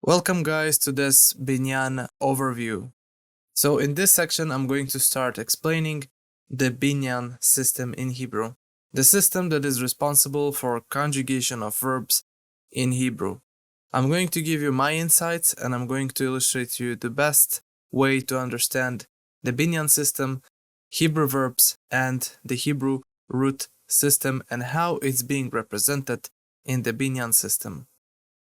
Welcome guys to this Binyan overview. So in this section I'm going to start explaining the Binyan system in Hebrew, the system that is responsible for conjugation of verbs in Hebrew. I'm going to give you my insights and I'm going to illustrate to you the best way to understand the Binyan system, Hebrew verbs, and the Hebrew root system and how it's being represented in the Binyan system.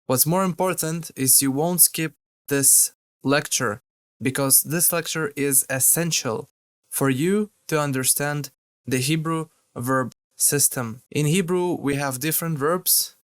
What's more important is you won't skip this lecture because this lecture is essential for you to understand the Hebrew verb system. In Hebrew, we have different verbs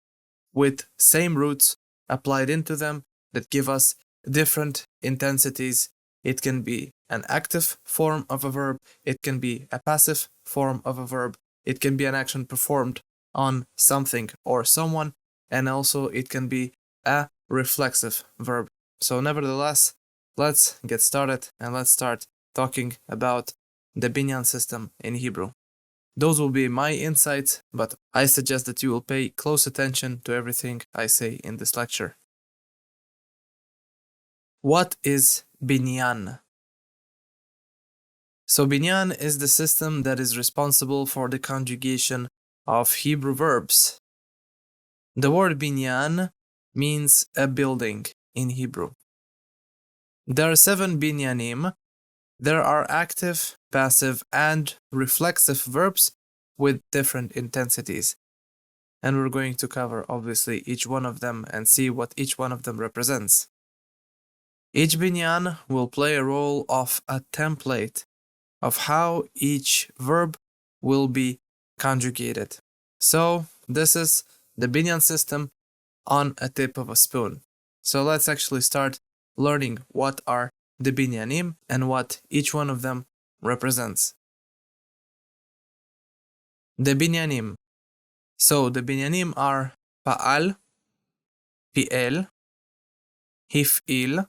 with same roots applied into them that give us different intensities. It can be an active form of a verb, it can be a passive form of a verb, it can be an action performed on something or someone, and also it can be a reflexive verb. So nevertheless, let's get started and let's start talking about the Binyan system in Hebrew. Those will be my insights, but I suggest that you will pay close attention to everything I say in this lecture. What is Binyan? So Binyan is the system that is responsible for the conjugation of Hebrew verbs. The word Binyan means a building in Hebrew. There are 7 Binyanim. There are active, passive, and reflexive verbs with different intensities. And we're going to cover obviously each one of them and see what each one of them represents. Each Binyan will play a role of a template of how each verb will be conjugated. So this is the Binyan system on a tip of a spoon. So let's actually start learning what are the Binyanim and what each one of them represents. The Binyanim. So the Binyanim are paal, piel, hifil,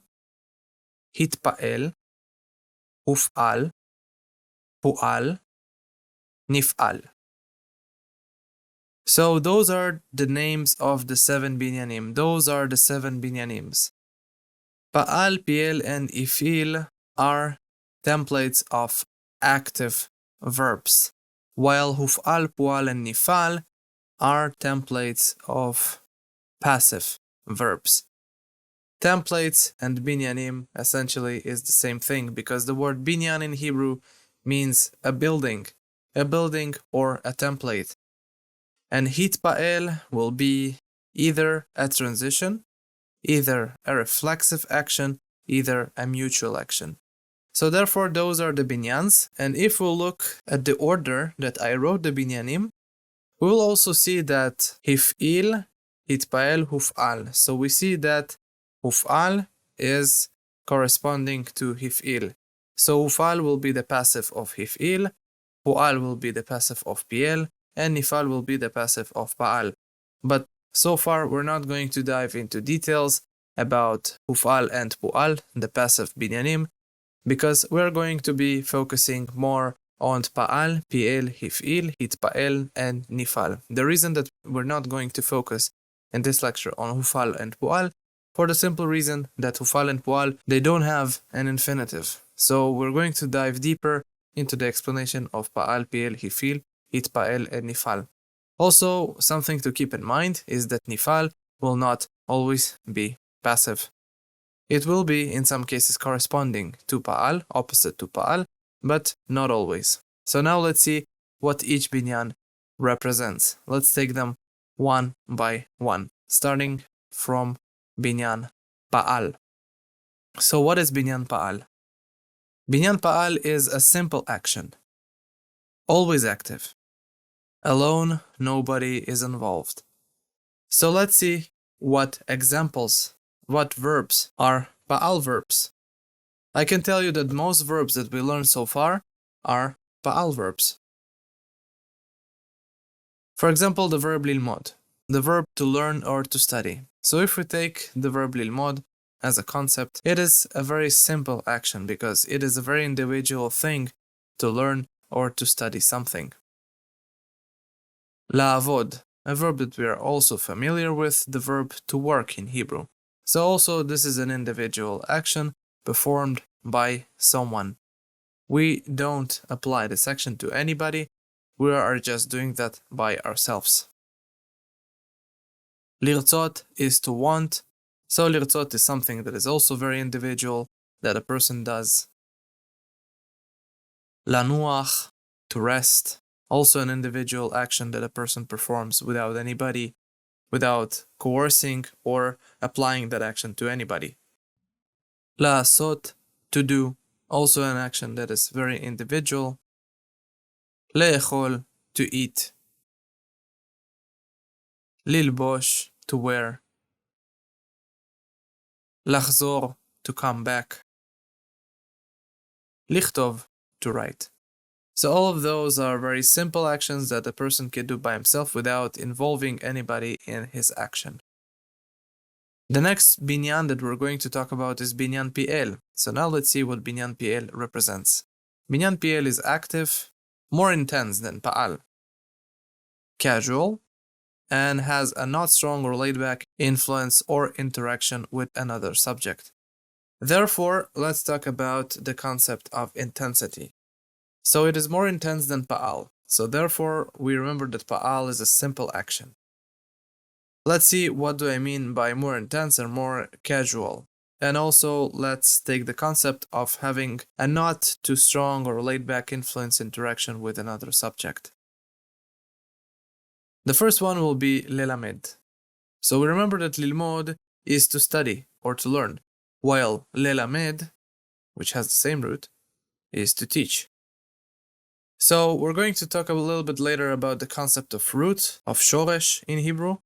hitpael, ufal, paal, nifal. So those are the names of the 7 Binyanim. Those are the 7 Binyanims. Paal, piel, and hifil are templates of active verbs, while hufal, pual, and nifal are templates of passive verbs. Templates and binyanim essentially is the same thing because the word binyan in Hebrew means a building or a template. And hitpael will be either a transition, either a reflexive action, either a mutual action. So therefore those are the binyans, and if we look at the order that I wrote the binyanim, we will also see that hifil, hitpael, hufal. So we see that hufal is corresponding to hifil. So hufal will be the passive of hifil, pual will be the passive of piel, and nifal will be the passive of paal. But so far we're not going to dive into details about hufal and pual, the passive binyanim, because we're going to be focusing more on paal, piel, hifil, hitpael, and nifal. The reason that we're not going to focus in this lecture on hufal and pual, for the simple reason that hufal and pual, they don't have an infinitive. So we're going to dive deeper into the explanation of paal, piel, hifil, hitpael, and nifal. Also, something to keep in mind is that nifal will not always be passive. It will be in some cases corresponding to paal, opposite to paal, but not always. So now let's see what each binyan represents. Let's take them one by one, starting from binyan paal. So what is binyan paal? Binyan paal is a simple action, always active. Alone, nobody is involved. So let's see what examples, what verbs are paal verbs. I can tell you that most verbs that we learned so far are paal verbs. For example, the verb lilmod, the verb to learn or to study. So if we take the verb lilmod as a concept, it is a very simple action because it is a very individual thing to learn or to study something. La'avod, a verb that we are also familiar with, the verb to work in Hebrew. So also this is an individual action performed by someone. We don't apply this action to anybody. We are just doing that by ourselves. לרצות is to want. So לרצות is something that is also very individual, that a person does. לנוח, to rest, also an individual action that a person performs without anybody, without coercing or applying that action to anybody. לעשות, to do, also an action that is very individual. לאכול, to eat. ללבוש, to wear. לחזור, to come back. לכתוב, to write. So all of those are very simple actions that a person can do by himself without involving anybody in his action. The next binyan that we're going to talk about is binyan piel. So now let's see what binyan piel represents. Binyan piel is active, more intense than paal, casual, and has a not strong or laid-back influence or interaction with another subject. Therefore, let's talk about the concept of intensity. So it is more intense than paal. So therefore, we remember that paal is a simple action. Let's see what do I mean by more intense or more casual. And also, let's take the concept of having a not too strong or laid-back influence interaction with another subject. The first one will be lelamed. So we remember that lilmod is to study or to learn, while lelamed, which has the same root, is to teach. So we're going to talk a little bit later about the concept of root, of shoresh in Hebrew.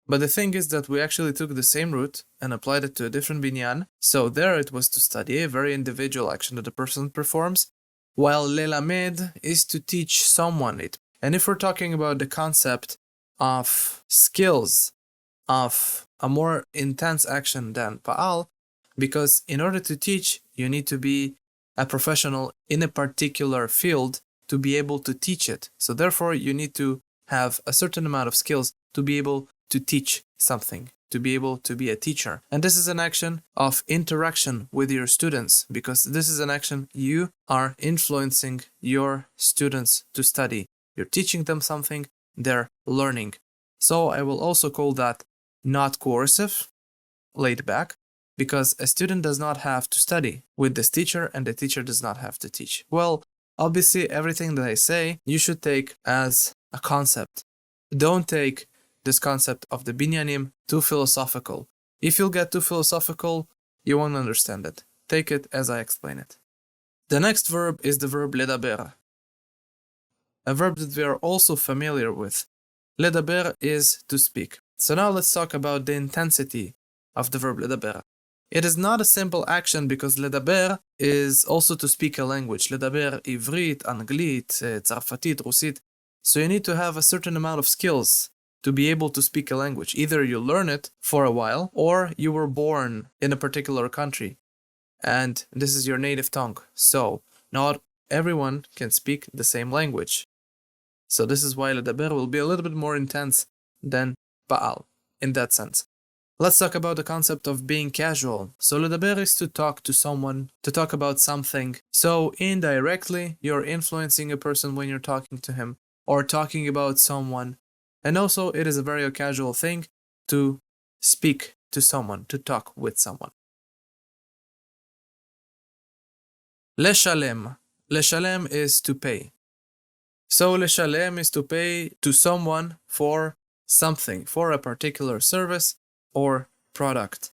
But the thing is that we actually took the same root and applied it to a different binyan. So there it was to study, a very individual action that a person performs, while lelamed is to teach someone it. And if we're talking about the concept of skills, of a more intense action than paal, because in order to teach, you need to be a professional in a particular field to be able to teach it. So therefore, you need to have a certain amount of skills to be able to teach something, to be able to be a teacher. And this is an action of interaction with your students, because this is an action you are influencing your students to study. You're teaching them something, they're learning. So I will also call that not coercive, laid back, because a student does not have to study with this teacher and the teacher does not have to teach. Well, obviously everything that I say, you should take as a concept. Don't take this concept of the Binyanim too philosophical. If you'll get too philosophical, you won't understand it. Take it as I explain it. The next verb is the verb ledaber, a verb that we are also familiar with. Ledaber is to speak. So now let's talk about the intensity of the verb ledaber. It is not a simple action because ledaber is also to speak a language. Ledaber Ivrit, Anglit, Tzarfatit, Rusit. So you need to have a certain amount of skills to be able to speak a language. Either you learn it for a while or you were born in a particular country and this is your native tongue. So not everyone can speak the same language. So this is why ledaber will be a little bit more intense than paal in that sense. Let's talk about the concept of being casual. So ledaber is to talk to someone, to talk about something. So indirectly, you're influencing a person when you're talking to him or talking about someone. And also, it is a very casual thing to speak to someone, to talk with someone. Leshalem. Leshalem is to pay. So leshalem is to pay to someone for something, for a particular service or product.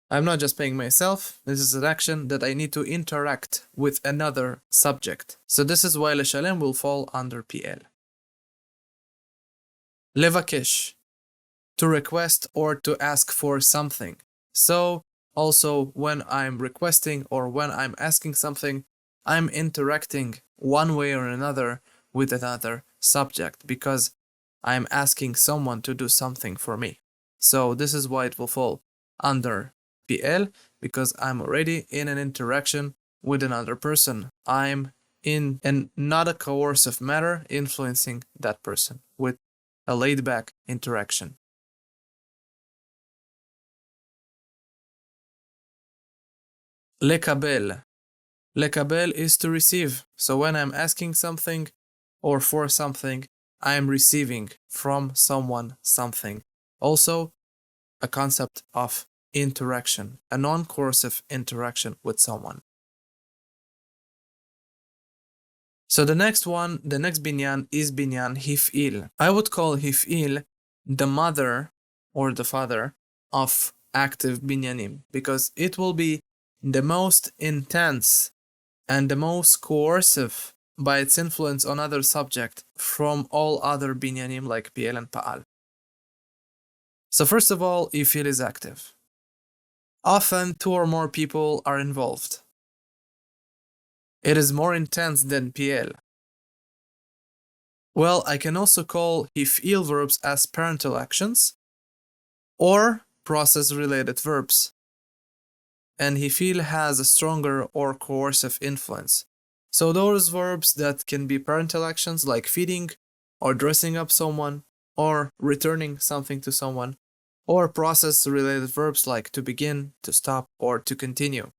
I'm not just paying myself, this is an action that I need to interact with another subject. So this is why leshalem will fall under piel. Levakesh, to request or to ask for something. So also when I'm requesting or when I'm asking something, I'm interacting one way or another with another subject because I'm asking someone to do something for me. So this is why it will fall under piel, because I'm already in an interaction with another person. I'm in and not a coercive manner influencing that person with a laid-back interaction. lekabel. Lekabel is to receive. So when I'm asking something or for something, I'm receiving from someone something. Also, a concept of interaction, a non-coercive interaction with someone. So the next binyan is binyan hifil. I would call hifil the mother or the father of active binyanim because it will be the most intense and the most coercive by its influence on other subject from all other binyanim like piel and paal. So first of all, hifil is active. Often 2 or more people are involved. It is more intense than piel. Well, I can also call hifil verbs as parental actions or process-related verbs. And hifil has a stronger or coercive influence. So those verbs that can be parental actions like feeding or dressing up someone or returning something to someone, or process-related verbs like to begin, to stop, or to continue,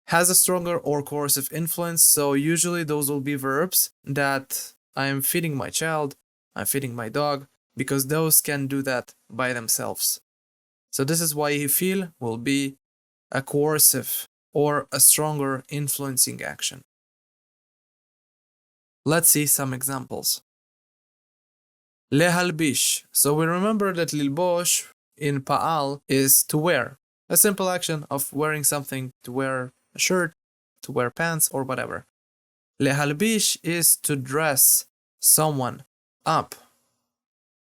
has a stronger or coercive influence. So usually those will be verbs that I'm feeding my child, I'm feeding my dog, because those can do that by themselves. So this is why hifil will be a coercive or a stronger influencing action. Let's see some examples. Lehalbish. So we remember that lilbosh in paal is to wear. A simple action of wearing something, to wear a shirt, to wear pants, or whatever. Lehalbish is to dress someone up.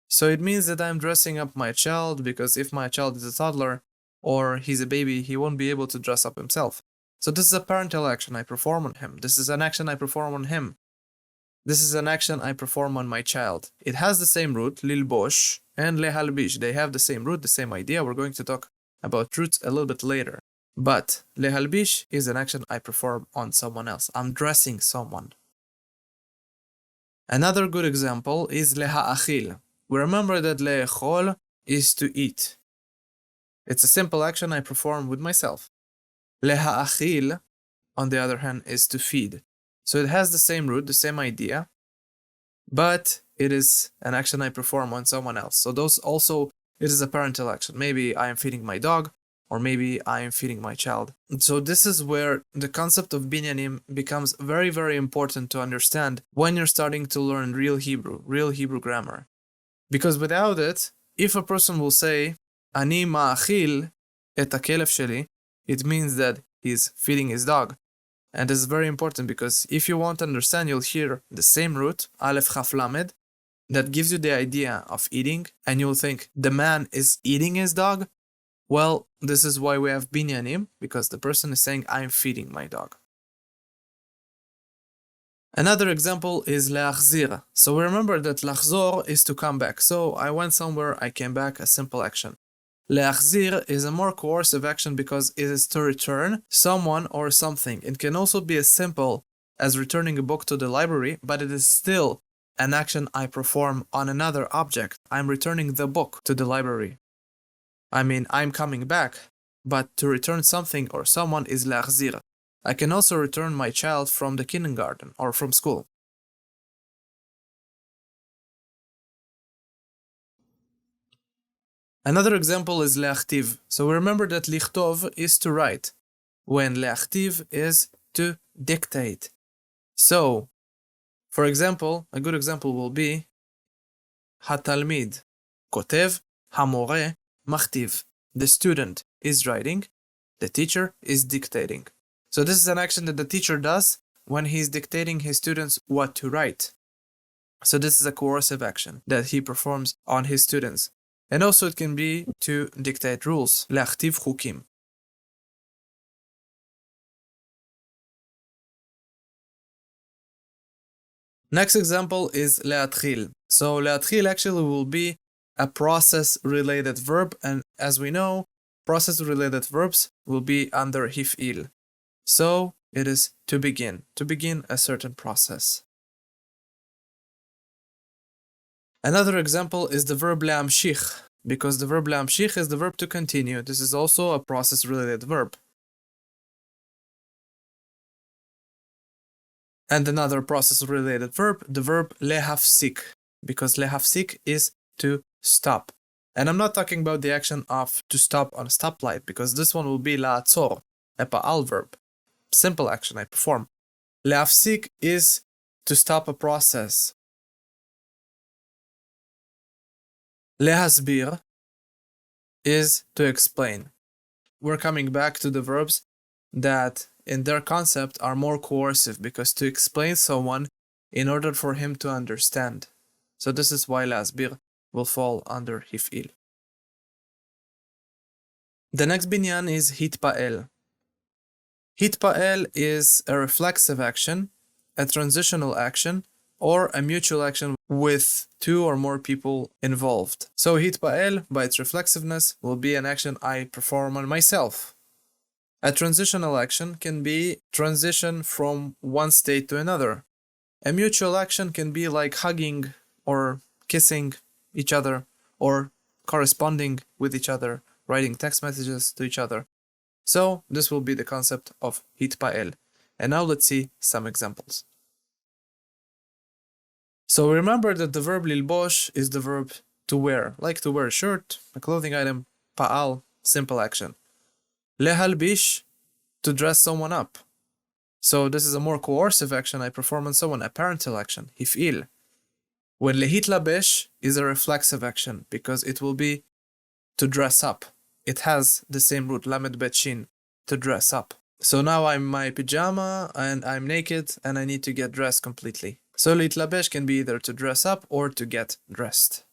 So it means that I'm dressing up my child because if my child is a toddler or he's a baby, he won't be able to dress up himself. So this is a parental action I perform on him. This is an action I perform on him. This is an action I perform on my child. It has the same root, lilbosh and lehalbish. They have the same root, the same idea. We're going to talk about roots a little bit later. But lehalbish is an action I perform on someone else. I'm dressing someone. Another good example is leha'achil. We remember that le'echol is to eat. It's a simple action I perform with myself. Leha'achil, on the other hand, is to feed. So it has the same root, the same idea, but it is an action I perform on someone else. So those also, it is a parental action. Maybe I am feeding my dog, or maybe I am feeding my child. So this is where the concept of binyanim becomes very, very important to understand when you're starting to learn real Hebrew grammar. Because without it, if a person will say, Ani ma'achil et hakelef sheli, it means that he's feeding his dog. And this is very important because if you want to understand, you'll hear the same root, aleph chaf lamed, that gives you the idea of eating, and you'll think the man is eating his dog. Well, this is why we have binyanim, because the person is saying, I'm feeding my dog. Another example is leachzir. So we remember that lachzor is to come back. So I went somewhere, I came back, a simple action. Leachzir is a more coercive action because it is to return someone or something. It can also be as simple as returning a book to the library, but it is still an action I perform on another object. I'm returning the book to the library. I mean, I'm coming back, but to return something or someone is leachzir. I can also return my child from the kindergarten or from school. Another example is leachtiv. So remember that lichtov is to write, when leachtiv is to dictate. So, for example, a good example will be hatalmid kotev, hamore machtiv. The student is writing, the teacher is dictating. So this is an action that the teacher does when he's dictating his students what to write. So this is a coercive action that he performs on his students. And also it can be to dictate rules, leachtiv chukim. Next example is leatchil. So leatchil actually will be a process-related verb, and as we know, process-related verbs will be under hifil. So it is to begin a certain process. Another example is the verb leamshich, because the verb leamshich is the verb to continue. This is also a process-related verb. And another process-related verb, the verb lehafsik, because lehafsik is to stop. And I'm not talking about the action of to stop on a stoplight, because this one will be la'atzor, a paal verb. Simple action I perform. Lehafsik is to stop a process. Lehasbir is to explain. We're coming back to the verbs that in their concept are more coercive, because to explain someone in order for him to understand. So this is why lehasbir will fall under hifil. The next binyan is hitpael. Hitpael is a reflexive action, a transitional action, or a mutual action with two or more people involved. So hitpael, by its reflexiveness, will be an action I perform on myself. A transitional action can be transition from one state to another. A mutual action can be like hugging or kissing each other or corresponding with each other, writing text messages to each other. So this will be the concept of hitpael. And now let's see some examples. So remember that the verb lilbosh is the verb to wear, like to wear a shirt, a clothing item. Paal, simple action. Lehalbish, to dress someone up. So this is a more coercive action I perform on someone, a parental action, hifil. When lehitlabesh is a reflexive action, because it will be to dress up. It has the same root, lamed bet shin, to dress up. So now I'm in my pajama and I'm naked and I need to get dressed completely. So lehitlabesh can be either to dress up or to get dressed.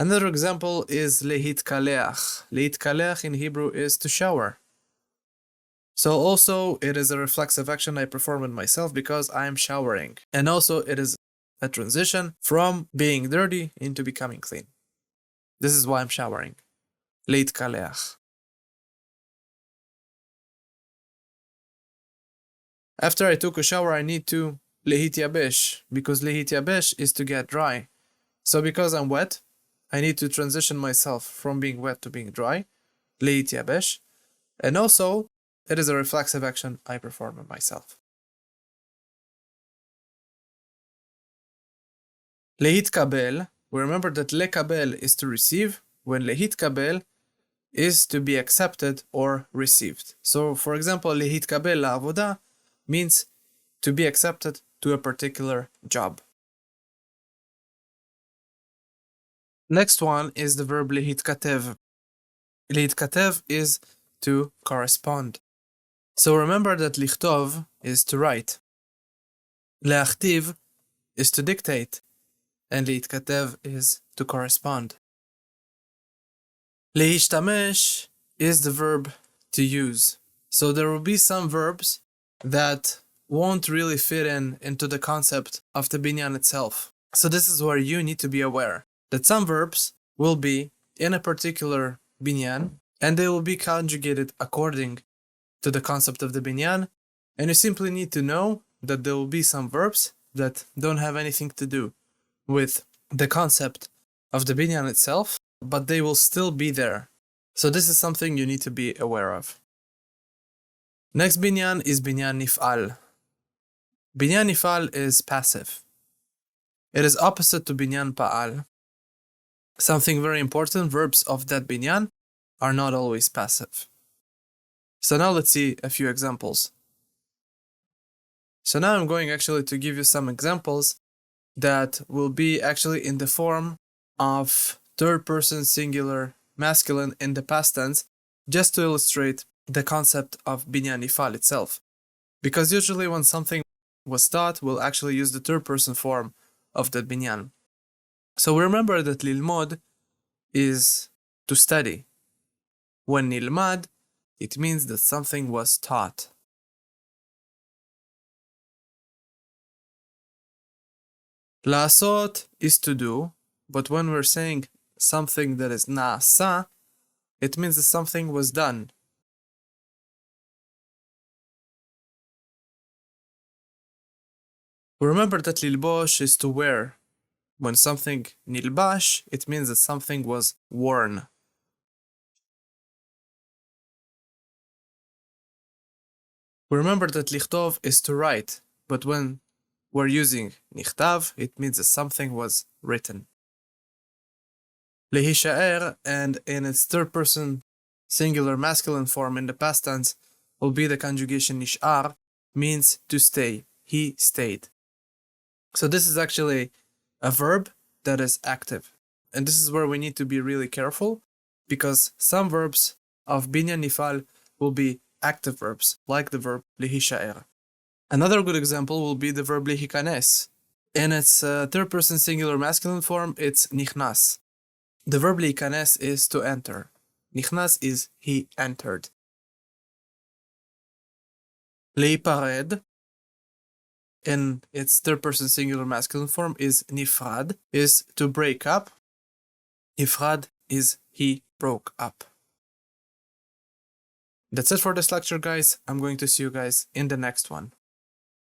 Another example is lehitkalech. Lehitkalech in Hebrew is to shower. So also it is a reflexive action I perform on myself because I am showering. And also it is a transition from being dirty into becoming clean. This is why I'm showering. Lehitkalech. After I took a shower, I need to lehityabesh, because lehityabesh is to get dry. So because I'm wet, I need to transition myself from being wet to being dry, lehityabesh, and also it is a reflexive action I perform on myself. Lehitkabel, we remember that lekabel is to receive, when lehitkabel is to be accepted or received. So for example, lehitkabel la'avoda means to be accepted to a particular job. Next one is the verb lehitkatev. Lehitkatev is to correspond. So remember that lichtov is to write. Leachtiv is to dictate. And lehitkatev is to correspond. Lehishtamesh is the verb to use. So there will be some verbs that won't really fit into the concept of the binyan itself. So this is where you need to be aware that some verbs will be in a particular binyan and they will be conjugated according to the concept of the binyan, and you simply need to know that there will be some verbs that don't have anything to do with the concept of the binyan itself, but they will still be there. So this is something you need to be aware of. Next binyan is binyan nifal. Binyan nifal is passive. It is opposite to binyan paal. Something very important, verbs of that binyan are not always passive. So now let's see a few examples. So now I'm going actually to give you some examples that will be actually in the form of third person singular masculine in the past tense, just to illustrate the concept of binyan nifal itself. Because usually when something was taught, we'll actually use the third person form of that binyan. So remember that lilmod is to study. When nilmad, it means that something was taught. La'asot is to do, but when we're saying something that is na'asa, it means that something was done. Remember that lilbosh is to wear. When something nilbash, it means that something was worn. Remember that lichtov is to write, but when we're using nichtav, it means that something was written. Lehishaer, and in its third person singular masculine form in the past tense, will be the conjugation nish'ar, means to stay. He stayed. So this is actually a verb that is active. And this is where we need to be really careful, because some verbs of binyan nifal will be active verbs, like the verb lehishaer. Another good example will be the verb lehikanes. In its third person singular masculine form, it's nichnas. The verb lehikanes is to enter. Nichnas is he entered. Leipared, in its third person singular masculine form, is nifrad, is to break up. Nifrad is he broke up. That's it for this lecture, guys. I'm going to see you guys in the next one.